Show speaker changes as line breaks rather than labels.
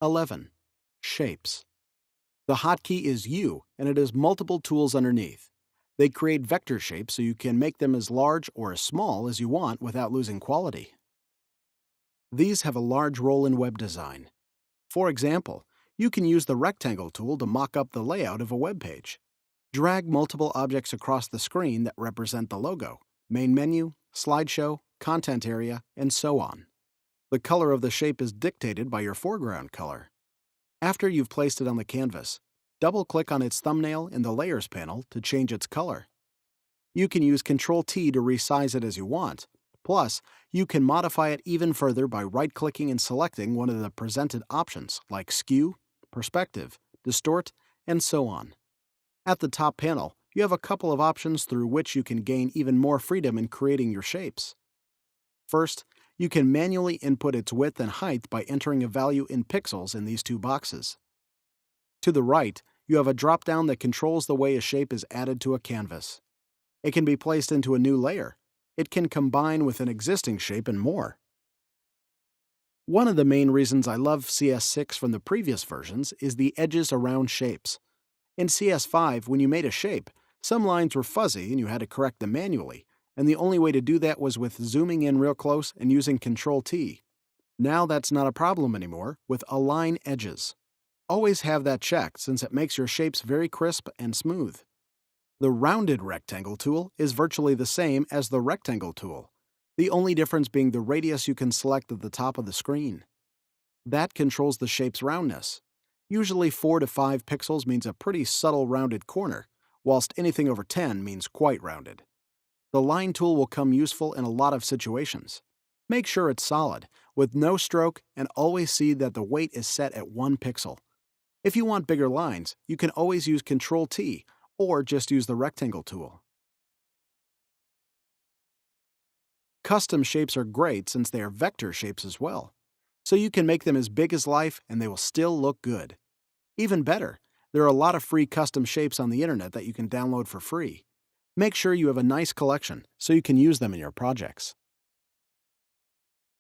11. Shapes. The hotkey is U, and it has multiple tools underneath. They create vector shapes so you can make them as large or as small as you want without losing quality. These have a large role in web design. For example, you can use the rectangle tool to mock up the layout of a web page. Drag multiple objects across the screen that represent the logo, main menu, slideshow, content area, and so on. The color of the shape is dictated by your foreground color. After you've placed it on the canvas, double-click on its thumbnail in the Layers panel to change its color. You can use Ctrl-T to resize it as you want. Plus, you can modify it even further by right-clicking and selecting one of the presented options like Skew, Perspective, Distort, and so on. At the top panel, you have a couple of options through which you can gain even more freedom in creating your shapes. First, you can manually input its width and height by entering a value in pixels in these two boxes. To the right, you have a drop-down that controls the way a shape is added to a canvas. It can be placed into a new layer. It can combine with an existing shape and more. One of the main reasons I love CS6 from the previous versions is the edges around shapes. In CS5, when you made a shape, some lines were fuzzy and you had to correct them manually, and the only way to do that was with zooming in real close and using Ctrl-T. Now that's not a problem anymore with Align Edges. Always have that checked since it makes your shapes very crisp and smooth. The Rounded Rectangle tool is virtually the same as the Rectangle tool, the only difference being the radius you can select at the top of the screen. That controls the shape's roundness. Usually 4 to 5 pixels means a pretty subtle rounded corner, whilst anything over 10 means quite rounded. The Line tool will come useful in a lot of situations. Make sure it's solid, with no stroke, and always see that the weight is set at 1 pixel. If you want bigger lines, you can always use Ctrl-T, or just use the Rectangle tool. Custom shapes are great since they are vector shapes as well, so you can make them as big as life and they will still look good. Even better, there are a lot of free custom shapes on the internet that you can download for free. Make sure you have a nice collection so you can use them in your projects.